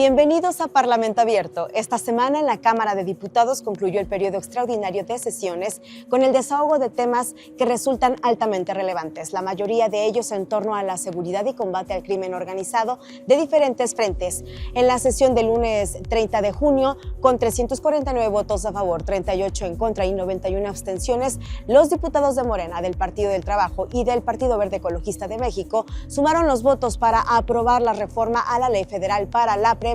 Bienvenidos a Parlamento Abierto. Esta semana en la Cámara de Diputados concluyó el periodo extraordinario de sesiones con el desahogo de temas que resultan altamente relevantes, la mayoría de ellos en torno a la seguridad y combate al crimen organizado de diferentes frentes. En la sesión del lunes 30 de junio, con 349 votos a favor, 38 en contra y 91 abstenciones, los diputados de Morena, del Partido del Trabajo y del Partido Verde Ecologista de México sumaron los votos para aprobar la reforma a la Ley Federal para la prevención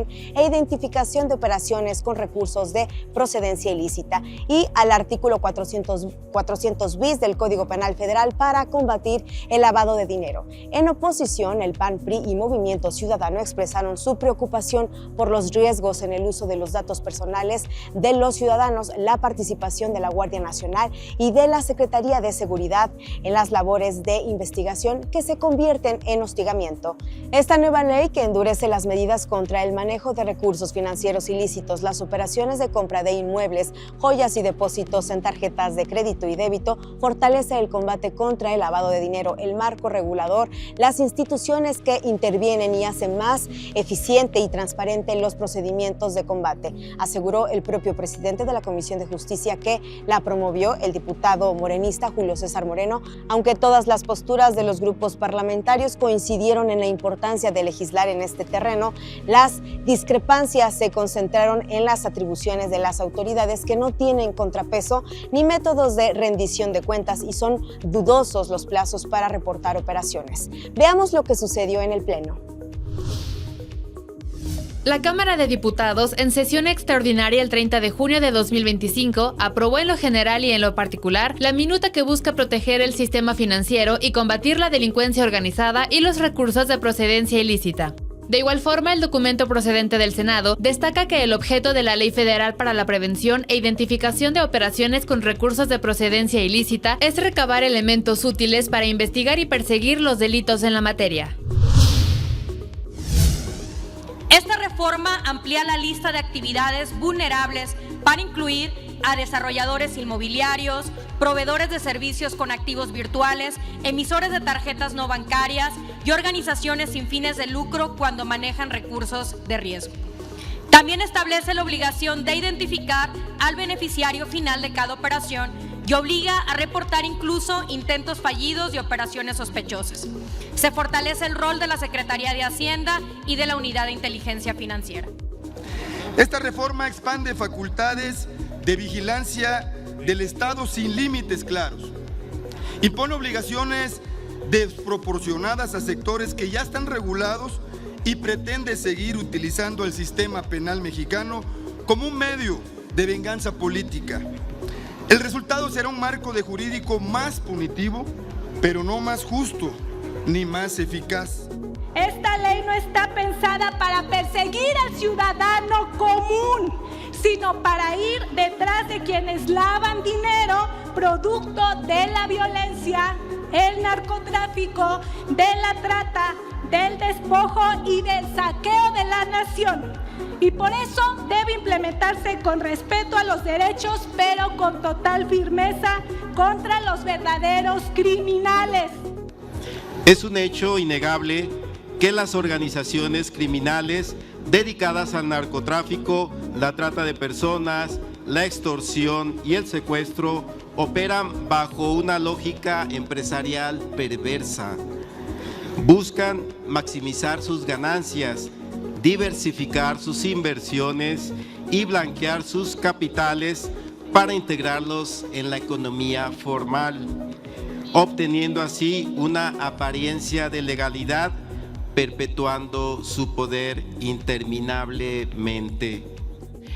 e identificación de operaciones con recursos de procedencia ilícita y al artículo 400 bis del Código Penal Federal para combatir el lavado de dinero. En oposición, el PAN, PRI y Movimiento Ciudadano expresaron su preocupación por los riesgos en el uso de los datos personales de los ciudadanos, la participación de la Guardia Nacional y de la Secretaría de Seguridad en las labores de investigación que se convierten en hostigamiento. Esta nueva ley, que endurece las medidas contra el manejo de recursos financieros ilícitos, las operaciones de compra de inmuebles, joyas y depósitos en tarjetas de crédito y débito, fortalece el combate contra el lavado de dinero, el marco regulador, las instituciones que intervienen y hacen más eficiente y transparente los procedimientos de combate, aseguró el propio presidente de la Comisión de Justicia, que la promovió, el diputado morenista Julio César Moreno. Aunque todas las posturas de los grupos parlamentarios coincidieron en la importancia de legislar en este terreno, las discrepancias se concentraron en las atribuciones de las autoridades, que no tienen contrapeso ni métodos de rendición de cuentas y son dudosos los plazos para reportar operaciones. Veamos lo que sucedió en el Pleno. La Cámara de Diputados, en sesión extraordinaria el 30 de junio de 2025, aprobó en lo general y en lo particular la minuta que busca proteger el sistema financiero y combatir la delincuencia organizada y los recursos de procedencia ilícita. De igual forma, el documento procedente del Senado destaca que el objeto de la Ley Federal para la Prevención e Identificación de Operaciones con Recursos de Procedencia Ilícita es recabar elementos útiles para investigar y perseguir los delitos en la materia. Esta reforma amplía la lista de actividades vulnerables para incluir a desarrolladores inmobiliarios, proveedores de servicios con activos virtuales, emisores de tarjetas no bancarias y organizaciones sin fines de lucro cuando manejan recursos de riesgo. También establece la obligación de identificar al beneficiario final de cada operación y obliga a reportar incluso intentos fallidos y operaciones sospechosas. Se fortalece el rol de la Secretaría de Hacienda y de la Unidad de Inteligencia Financiera. Esta reforma expande facultades de vigilancia del Estado sin límites claros. Impone obligaciones desproporcionadas a sectores que ya están regulados y pretende seguir utilizando el sistema penal mexicano como un medio de venganza política. El resultado será un marco de jurídico más punitivo, pero no más justo ni más eficaz. Esta ley no está pensada para perseguir al ciudadano común, sino para ir detrás de quienes lavan dinero producto de la violencia, el narcotráfico, de la trata, del despojo y del saqueo de la nación. Y por eso debe implementarse con respeto a los derechos, pero con total firmeza contra los verdaderos criminales. Es un hecho innegable que las organizaciones criminales dedicadas al narcotráfico, la trata de personas, la extorsión y el secuestro operan bajo una lógica empresarial perversa. Buscan maximizar sus ganancias, diversificar sus inversiones y blanquear sus capitales para integrarlos en la economía formal, obteniendo así una apariencia de legalidad, perpetuando su poder interminablemente.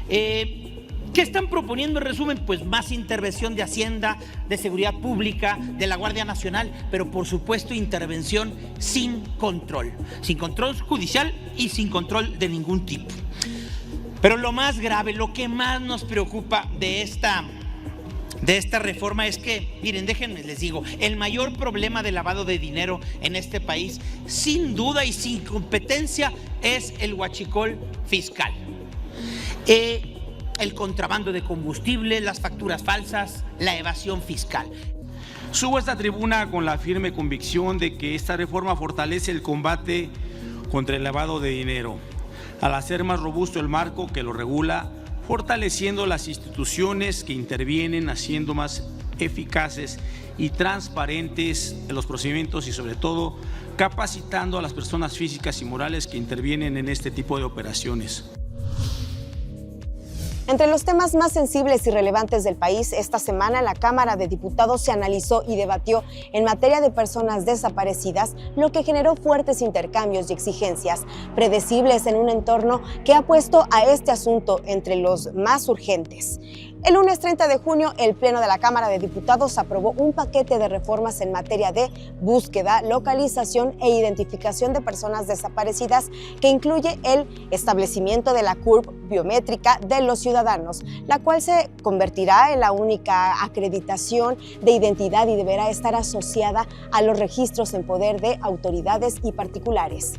¿Qué están proponiendo en resumen? Pues más intervención de Hacienda, de Seguridad Pública, de la Guardia Nacional, pero por supuesto intervención sin control judicial y sin control de ningún tipo. Pero lo más grave, lo que más nos preocupa de esta reforma es que, miren, déjenme les digo, el mayor problema de lavado de dinero en este país, sin duda y sin competencia, es el huachicol fiscal. El contrabando de combustible, las facturas falsas, la evasión fiscal. Subo a esta tribuna con la firme convicción de que esta reforma fortalece el combate contra el lavado de dinero. al hacer más robusto el marco que lo regula, fortaleciendo las instituciones que intervienen, haciendo más eficaces y transparentes los procedimientos y sobre todo capacitando a las personas físicas y morales que intervienen en este tipo de operaciones. Entre los temas más sensibles y relevantes del país, esta semana en la Cámara de Diputados se analizó y debatió en materia de personas desaparecidas, lo que generó fuertes intercambios y exigencias, predecibles en un entorno que ha puesto a este asunto entre los más urgentes. El lunes 30 de junio, el Pleno de la Cámara de Diputados aprobó un paquete de reformas en materia de búsqueda, localización e identificación de personas desaparecidas que incluye el establecimiento de la CURP biométrica de los ciudadanos, la cual se convertirá en la única acreditación de identidad y deberá estar asociada a los registros en poder de autoridades y particulares.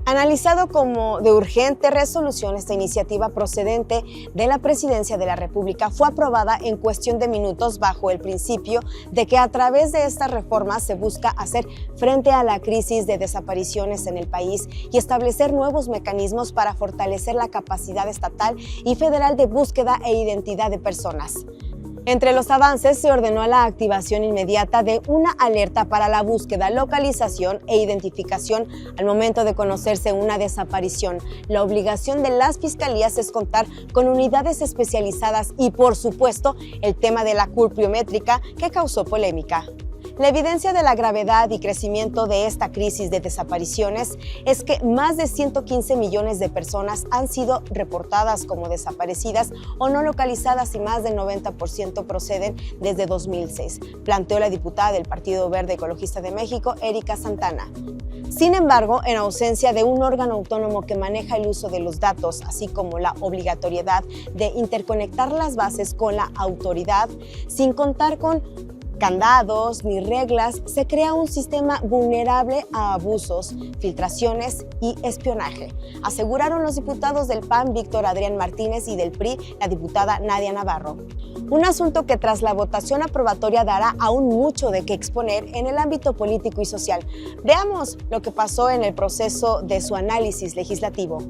Analizado como de urgente resolución, esta iniciativa procedente de la Presidencia de la República fue aprobada en cuestión de minutos bajo el principio de que a través de estas reformas se busca hacer frente a la crisis de desapariciones en el país y establecer nuevos mecanismos para fortalecer la capacidad estatal y federal de búsqueda e identidad de personas. Entre los avances se ordenó la activación inmediata de una alerta para la búsqueda, localización e identificación al momento de conocerse una desaparición. La obligación de las fiscalías es contar con unidades especializadas y, por supuesto, el tema de la CURP biométrica que causó polémica. La evidencia de la gravedad y crecimiento de esta crisis de desapariciones es que más de 115 millones de personas han sido reportadas como desaparecidas o no localizadas y más del 90% proceden desde 2006, planteó la diputada del Partido Verde Ecologista de México, Erika Santana. Sin embargo, en ausencia de un órgano autónomo que maneja el uso de los datos, así como la obligatoriedad de interconectar las bases con la autoridad, sin contar con candados ni reglas, se crea un sistema vulnerable a abusos, filtraciones y espionaje, aseguraron los diputados del PAN Víctor Adrián Martínez y del PRI la diputada Nadia Navarro. Un asunto que tras la votación aprobatoria dará aún mucho de qué exponer en el ámbito político y social. Veamos lo que pasó en el proceso de su análisis legislativo.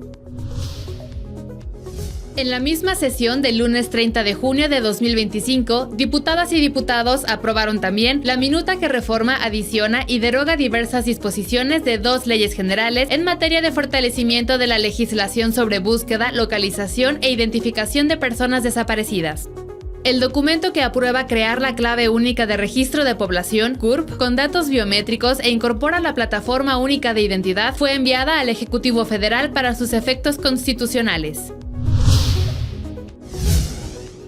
En la misma sesión del lunes 30 de junio de 2025, diputadas y diputados aprobaron también la minuta que reforma, adiciona y deroga diversas disposiciones de 2 leyes generales en materia de fortalecimiento de la legislación sobre búsqueda, localización e identificación de personas desaparecidas. El documento que aprueba crear la clave única de registro de población, CURP, con datos biométricos e incorpora la plataforma única de identidad fue enviada al Ejecutivo Federal para sus efectos constitucionales.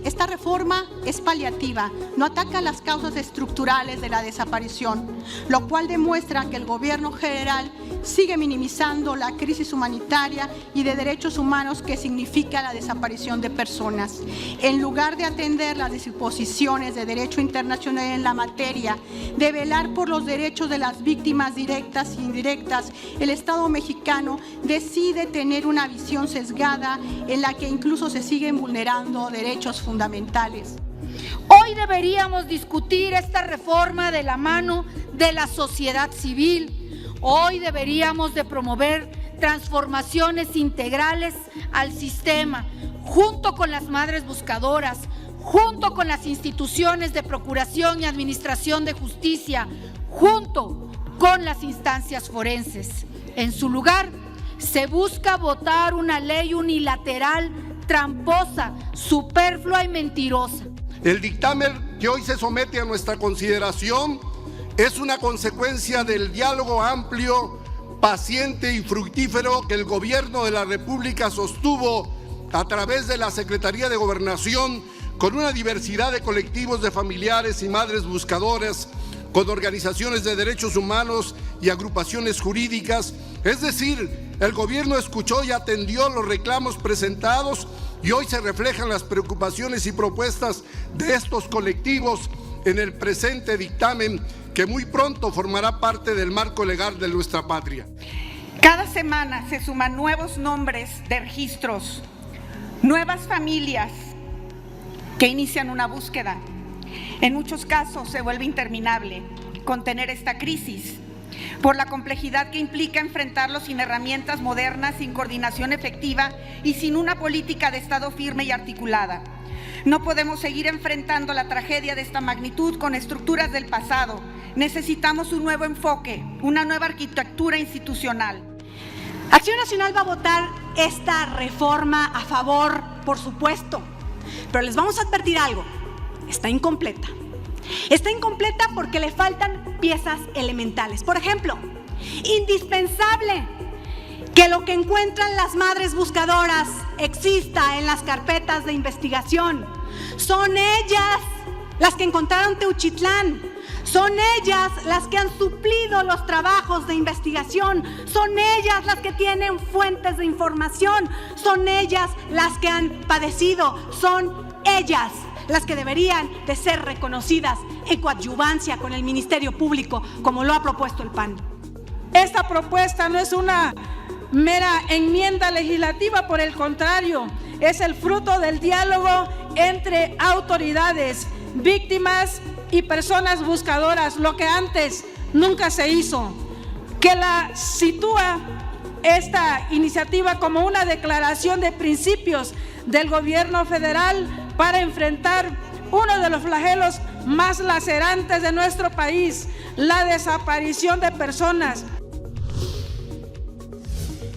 Esta reforma es paliativa, no ataca las causas estructurales de la desaparición, lo cual demuestra que el gobierno federal sigue minimizando la crisis humanitaria y de derechos humanos que significa la desaparición de personas. En lugar de atender las disposiciones de derecho internacional en la materia, de velar por los derechos de las víctimas directas e indirectas, el Estado mexicano decide tener una visión sesgada en la que incluso se siguen vulnerando derechos fundamentales. Hoy deberíamos discutir esta reforma de la mano de la sociedad civil. Hoy deberíamos de promover transformaciones integrales al sistema, junto con las madres buscadoras, junto con las instituciones de procuración y administración de justicia, junto con las instancias forenses. En su lugar, se busca votar una ley unilateral, tramposa, superflua y mentirosa. El dictamen que hoy se somete a nuestra consideración es una consecuencia del diálogo amplio, paciente y fructífero que el Gobierno de la República sostuvo a través de la Secretaría de Gobernación con una diversidad de colectivos de familiares y madres buscadoras, con organizaciones de derechos humanos y agrupaciones jurídicas. Es decir, el gobierno escuchó y atendió los reclamos presentados y hoy se reflejan las preocupaciones y propuestas de estos colectivos en el presente dictamen que muy pronto formará parte del marco legal de nuestra patria. Cada semana se suman nuevos nombres de registros, nuevas familias que inician una búsqueda. En muchos casos se vuelve interminable contener esta crisis. por la complejidad que implica enfrentarlo sin herramientas modernas, sin coordinación efectiva y sin una política de Estado firme y articulada. No podemos seguir enfrentando la tragedia de esta magnitud con estructuras del pasado. Necesitamos un nuevo enfoque, una nueva arquitectura institucional. Acción Nacional va a votar esta reforma a favor, por supuesto, pero les vamos a advertir algo: está incompleta. Está incompleta porque le faltan piezas elementales. Por ejemplo, indispensable que lo que encuentran las madres buscadoras exista en las carpetas de investigación. Son ellas las que encontraron Teuchitlán. Son ellas las que han suplido los trabajos de investigación. Son ellas las que tienen fuentes de información. Son ellas las que han padecido. Son ellas las que deberían de ser reconocidas en coadyuvancia con el Ministerio Público, como lo ha propuesto el PAN. Esta propuesta no es una mera enmienda legislativa, por el contrario, es el fruto del diálogo entre autoridades, víctimas y personas buscadoras, lo que antes nunca se hizo, que la sitúa esta iniciativa como una declaración de principios del gobierno federal para enfrentar uno de los flagelos más lacerantes de nuestro país, la desaparición de personas.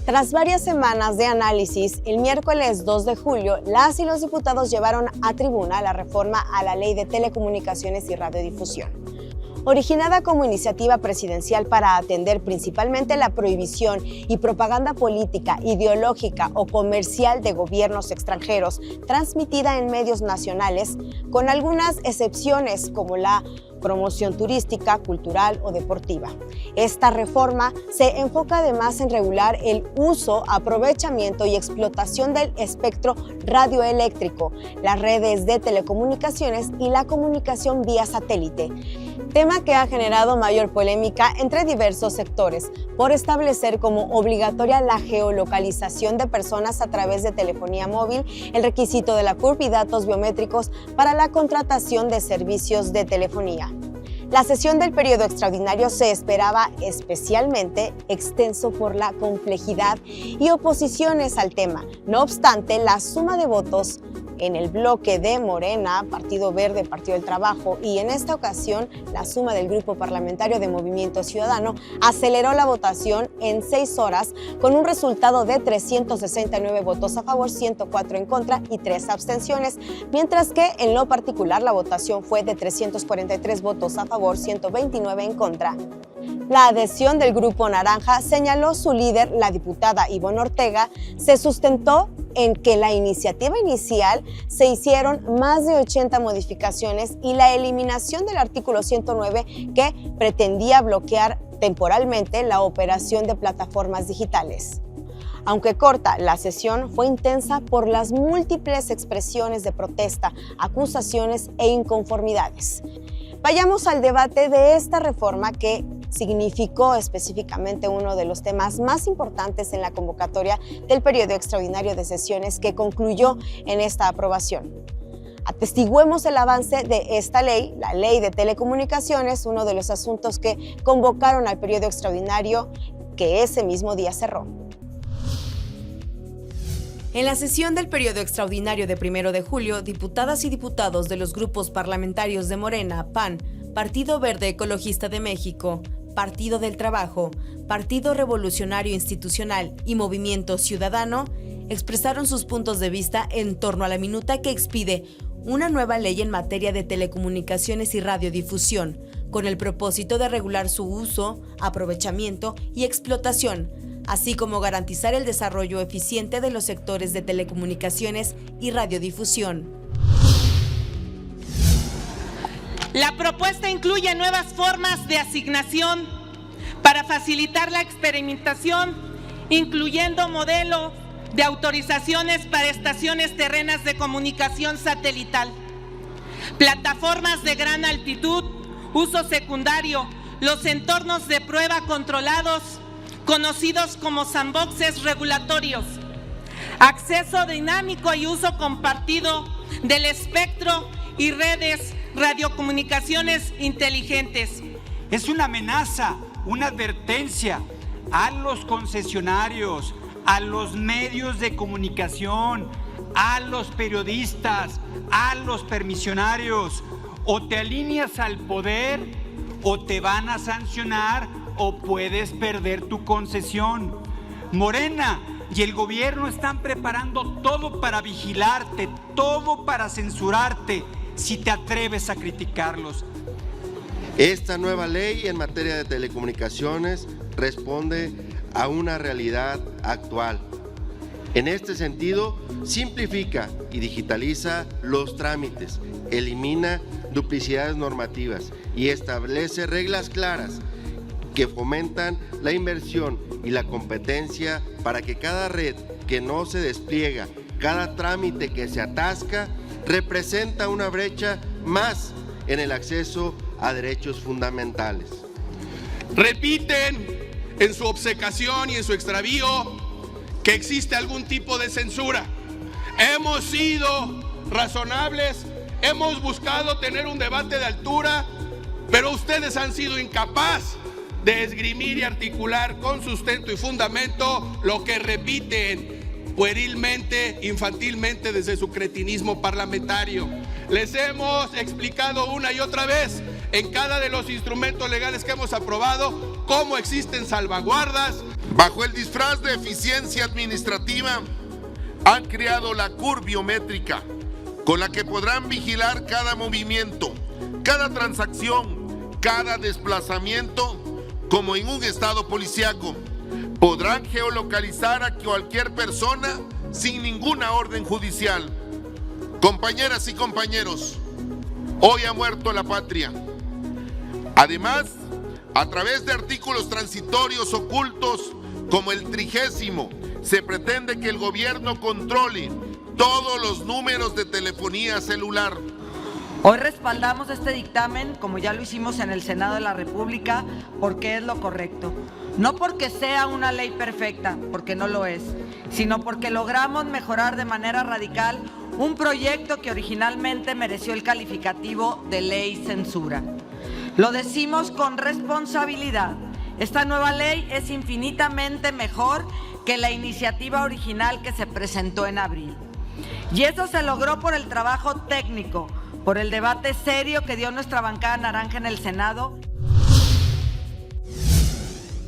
Tras varias semanas de análisis, el miércoles 2 de julio, las y los diputados llevaron a tribuna la reforma a la Ley de Telecomunicaciones y Radiodifusión. Originada como iniciativa presidencial para atender principalmente la prohibición y propaganda política, ideológica o comercial de gobiernos extranjeros, transmitida en medios nacionales, con algunas excepciones como la promoción turística, cultural o deportiva. Esta reforma se enfoca además en regular el uso, aprovechamiento y explotación del espectro radioeléctrico, las redes de telecomunicaciones y la comunicación vía satélite, tema que ha generado mayor polémica entre diversos sectores por establecer como obligatoria la geolocalización de personas a través de telefonía móvil, el requisito de la CURP y datos biométricos para la contratación de servicios de telefonía. La sesión del periodo extraordinario se esperaba especialmente extenso por la complejidad y oposiciones al tema. No obstante, la suma de votos en el bloque de Morena, Partido Verde, Partido del Trabajo, y en esta ocasión la suma del Grupo Parlamentario de Movimiento Ciudadano aceleró la votación en 6 horas con un resultado de 369 votos a favor, 104 en contra y 3 abstenciones, mientras que en lo particular la votación fue de 343 votos a favor, 129 en contra. La adhesión del Grupo Naranja, señaló su líder, la diputada Ivonne Ortega, se sustentó en que la iniciativa inicial se hicieron más de 80 modificaciones y la eliminación del artículo 109 que pretendía bloquear temporalmente la operación de plataformas digitales. Aunque corta, la sesión fue intensa por las múltiples expresiones de protesta, acusaciones e inconformidades. Vayamos al debate de esta reforma que significó específicamente uno de los temas más importantes en la convocatoria del periodo extraordinario de sesiones que concluyó en esta aprobación. Atestiguemos el avance de esta ley, la Ley de Telecomunicaciones, uno de los asuntos que convocaron al periodo extraordinario que ese mismo día cerró. En la sesión del periodo extraordinario de 1 de julio, diputadas y diputados de los grupos parlamentarios de Morena, PAN, Partido Verde Ecologista de México, Partido del Trabajo, Partido Revolucionario Institucional y Movimiento Ciudadano expresaron sus puntos de vista en torno a la minuta que expide una nueva ley en materia de telecomunicaciones y radiodifusión, con el propósito de regular su uso, aprovechamiento y explotación, así como garantizar el desarrollo eficiente de los sectores de telecomunicaciones y radiodifusión. La propuesta incluye nuevas formas de asignación para facilitar la experimentación, incluyendo modelo de autorizaciones para estaciones terrenas de comunicación satelital, plataformas de gran altitud, uso secundario, los entornos de prueba controlados, conocidos como sandboxes regulatorios, acceso dinámico y uso compartido del espectro y redes radiocomunicaciones inteligentes. Es una amenaza una advertencia a los concesionarios, a los medios de comunicación, a los periodistas, a los permisionarios. O te alineas al poder, o te van a sancionar, o puedes perder tu concesión. Morena y el gobierno están preparando todo para vigilarte, todo para censurarte si te atreves a criticarlos. Esta nueva ley en materia de telecomunicaciones responde a una realidad actual. En este sentido, simplifica y digitaliza los trámites, elimina duplicidades normativas y establece reglas claras que fomentan la inversión y la competencia para que cada red que no se despliega, cada trámite que se atasca, representa una brecha más en el acceso a derechos fundamentales. Repiten en su obcecación y en su extravío que existe algún tipo de censura. Hemos sido razonables, hemos buscado tener un debate de altura, pero ustedes han sido incapaces de esgrimir y articular con sustento y fundamento lo que repiten puerilmente, infantilmente desde su cretinismo parlamentario. Les hemos explicado una y otra vez en cada de los instrumentos legales que hemos aprobado cómo existen salvaguardas. Bajo el disfraz de eficiencia administrativa, han creado la CUR biométrica, con la que podrán vigilar cada movimiento, cada transacción, cada desplazamiento, como en un estado policíaco. Podrán geolocalizar a cualquier persona sin ninguna orden judicial. Compañeras y compañeros, hoy ha muerto la patria. Además, a través de artículos transitorios ocultos como el 30º, se pretende que el gobierno controle todos los números de telefonía celular. Hoy respaldamos este dictamen, como ya lo hicimos en el Senado de la República, porque es lo correcto. No porque sea una ley perfecta, porque no lo es, sino porque logramos mejorar de manera radical un proyecto que originalmente mereció el calificativo de ley censura. Lo decimos con responsabilidad. Esta nueva ley es infinitamente mejor que la iniciativa original que se presentó en abril. Y eso se logró por el trabajo técnico, por el debate serio que dio nuestra bancada naranja en el Senado.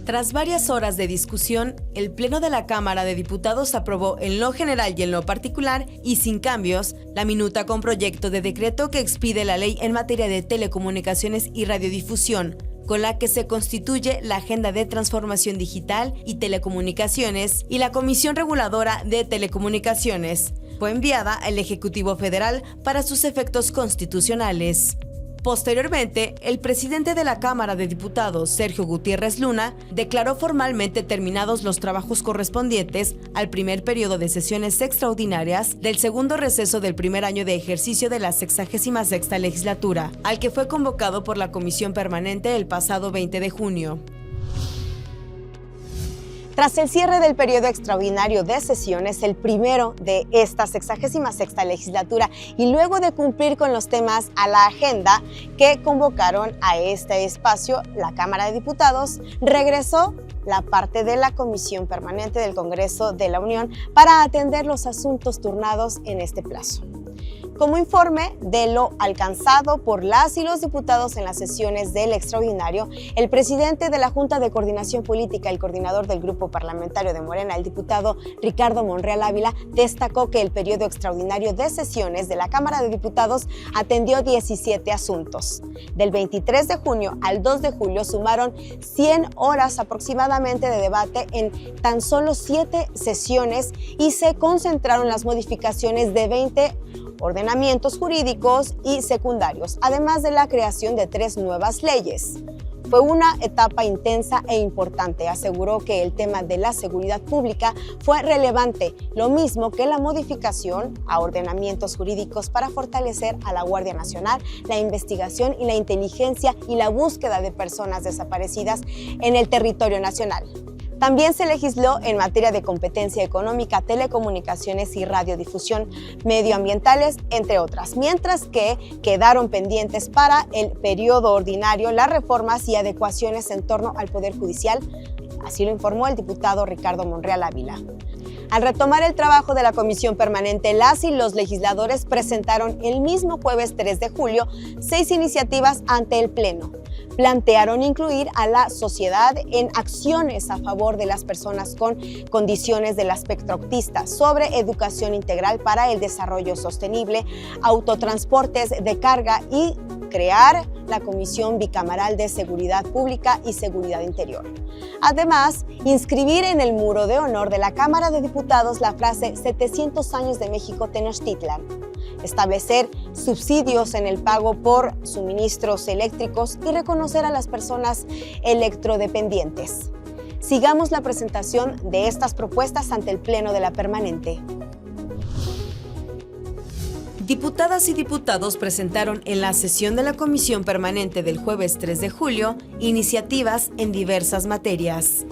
Tras varias horas de discusión, el Pleno de la Cámara de Diputados aprobó en lo general y en lo particular, y sin cambios, la minuta con proyecto de decreto que expide la ley en materia de telecomunicaciones y radiodifusión, con la que se constituye la Agenda de Transformación Digital y Telecomunicaciones y la Comisión Reguladora de Telecomunicaciones. Fue enviada al Ejecutivo Federal para sus efectos constitucionales. Posteriormente, el presidente de la Cámara de Diputados, Sergio Gutiérrez Luna, declaró formalmente terminados los trabajos correspondientes al primer periodo de sesiones extraordinarias del segundo receso del primer año de ejercicio de la 66ª legislatura, al que fue convocado por la Comisión Permanente el pasado 20 de junio. Tras el cierre del periodo extraordinario de sesiones, el primero de esta 66ª legislatura, y luego de cumplir con los temas a la agenda que convocaron a este espacio, la Cámara de Diputados regresó la parte de la Comisión Permanente del Congreso de la Unión para atender los asuntos turnados en este plazo. Como informe de lo alcanzado por las y los diputados en las sesiones del extraordinario, el presidente de la Junta de Coordinación Política, el coordinador del grupo parlamentario de Morena, el diputado Ricardo Monreal Ávila, destacó que el periodo extraordinario de sesiones de la Cámara de Diputados atendió 17 asuntos. Del 23 de junio al 2 de julio sumaron 100 horas aproximadamente de debate en tan solo 7 sesiones y se concentraron las modificaciones de 20 ordenamientos jurídicos y secundarios, además de la creación de 3 nuevas leyes. Fue una etapa intensa e importante, aseguró que el tema de la seguridad pública fue relevante, lo mismo que la modificación a ordenamientos jurídicos para fortalecer a la Guardia Nacional, la investigación y la inteligencia y la búsqueda de personas desaparecidas en el territorio nacional. También se legisló en materia de competencia económica, telecomunicaciones y radiodifusión, medioambientales, entre otras, mientras que quedaron pendientes para el periodo ordinario las reformas y adecuaciones en torno al Poder Judicial. Así lo informó el diputado Ricardo Monreal Ávila. Al retomar el trabajo de la Comisión Permanente, las y los legisladores presentaron el mismo jueves 3 de julio 6 iniciativas ante el Pleno. Plantearon incluir a la sociedad en acciones a favor de las personas con condiciones del espectro autista, sobre educación integral para el desarrollo sostenible, autotransportes de carga y crear la Comisión Bicameral de Seguridad Pública y Seguridad Interior. Además, inscribir en el muro de honor de la Cámara de Diputados la frase 700 años de México Tenochtitlan. Establecer subsidios en el pago por suministros eléctricos y reconocer a las personas electrodependientes. Sigamos la presentación de estas propuestas ante el Pleno de la Permanente. Diputadas y diputados presentaron en la sesión de la Comisión Permanente del jueves 3 de julio iniciativas en diversas materias.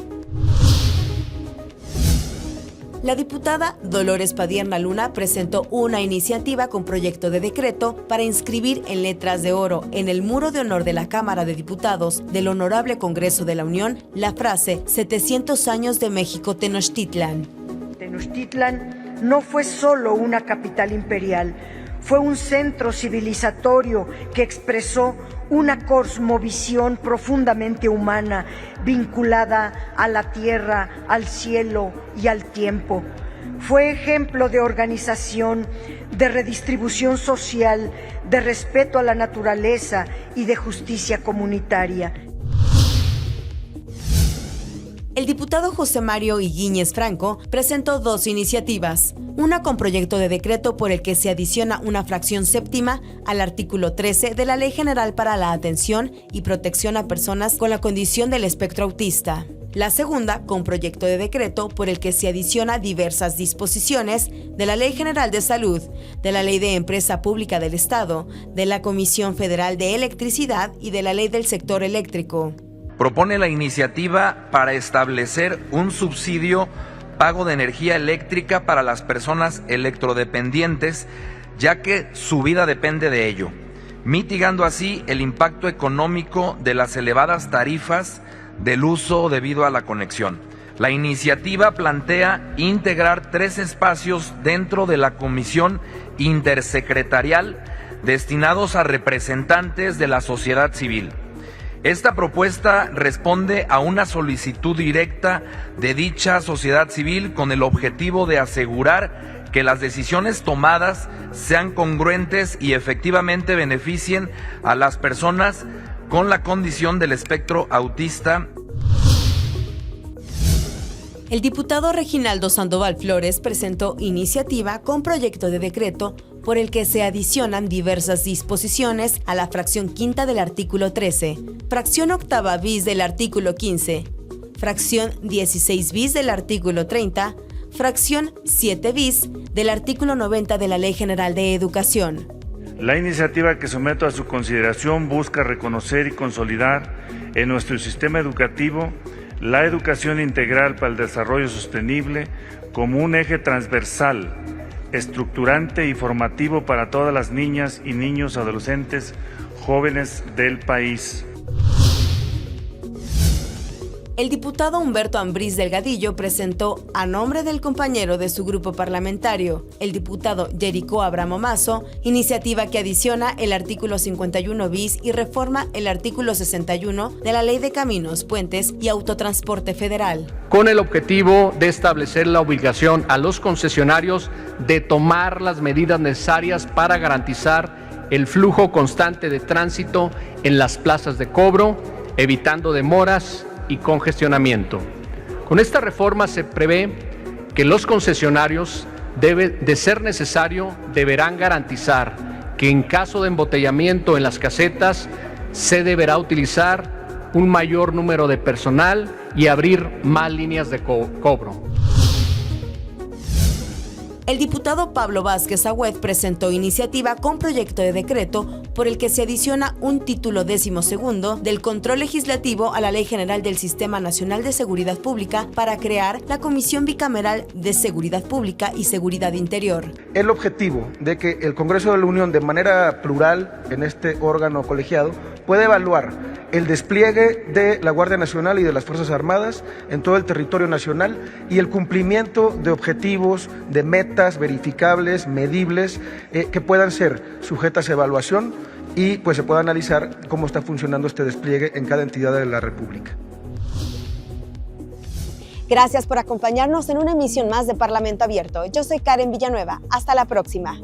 La diputada Dolores Padierna Luna presentó una iniciativa con proyecto de decreto para inscribir en letras de oro en el muro de honor de la Cámara de Diputados del Honorable Congreso de la Unión la frase 700 años de México Tenochtitlan. Tenochtitlan no fue solo una capital imperial, fue un centro civilizatorio que expresó una cosmovisión profundamente humana, vinculada a la tierra, al cielo y al tiempo. Fue ejemplo de organización, de redistribución social, de respeto a la naturaleza y de justicia comunitaria. El diputado José Mario Higuíñez Franco presentó 2 iniciativas, una con proyecto de decreto por el que se adiciona una fracción séptima al artículo 13 de la Ley General para la Atención y Protección a Personas con la Condición del Espectro Autista. La segunda, con proyecto de decreto por el que se adiciona diversas disposiciones de la Ley General de Salud, de la Ley de Empresa Pública del Estado, de la Comisión Federal de Electricidad y de la Ley del Sector Eléctrico. Propone la iniciativa para establecer un subsidio pago de energía eléctrica para las personas electrodependientes, ya que su vida depende de ello, mitigando así el impacto económico de las elevadas tarifas del uso debido a la conexión. La iniciativa plantea integrar 3 espacios dentro de la comisión intersecretarial destinados a representantes de la sociedad civil. Esta propuesta responde a una solicitud directa de dicha sociedad civil con el objetivo de asegurar que las decisiones tomadas sean congruentes y efectivamente beneficien a las personas con la condición del espectro autista. El diputado Reginaldo Sandoval Flores presentó iniciativa con proyecto de decreto por el que se adicionan diversas disposiciones a la fracción quinta del artículo 13, fracción octava bis del artículo 15, fracción 16 bis del artículo 30, fracción 7 bis del artículo 90 de la Ley General de Educación. La iniciativa que someto a su consideración busca reconocer y consolidar en nuestro sistema educativo la educación integral para el desarrollo sostenible como un eje transversal, estructurante y formativo para todas las niñas y niños, adolescentes, jóvenes del país. El diputado Humberto Ambrís Delgadillo presentó, a nombre del compañero de su grupo parlamentario, el diputado Jericó Abramo Mazo, iniciativa que adiciona el artículo 51 bis y reforma el artículo 61 de la Ley de Caminos, Puentes y Autotransporte Federal. Con el objetivo de establecer la obligación a los concesionarios de tomar las medidas necesarias para garantizar el flujo constante de tránsito en las plazas de cobro, evitando demoras y congestionamiento. Con esta reforma se prevé que los concesionarios, de ser necesario, deberán garantizar que en caso de embotellamiento en las casetas se deberá utilizar un mayor número de personal y abrir más líneas de cobro. El diputado Pablo Vázquez Agüed presentó iniciativa con proyecto de decreto por el que se adiciona un título 12º del control legislativo a la Ley General del Sistema Nacional de Seguridad Pública para crear la Comisión Bicameral de Seguridad Pública y Seguridad Interior. El objetivo de que el Congreso de la Unión, de manera plural en este órgano colegiado, pueda evaluar el despliegue de la Guardia Nacional y de las Fuerzas Armadas en todo el territorio nacional y el cumplimiento de objetivos, de metas verificables, medibles, que puedan ser sujetas a evaluación y pues se pueda analizar cómo está funcionando este despliegue en cada entidad de la República. Gracias por acompañarnos en una emisión más de Parlamento Abierto. Yo soy Karen Villanueva. Hasta la próxima.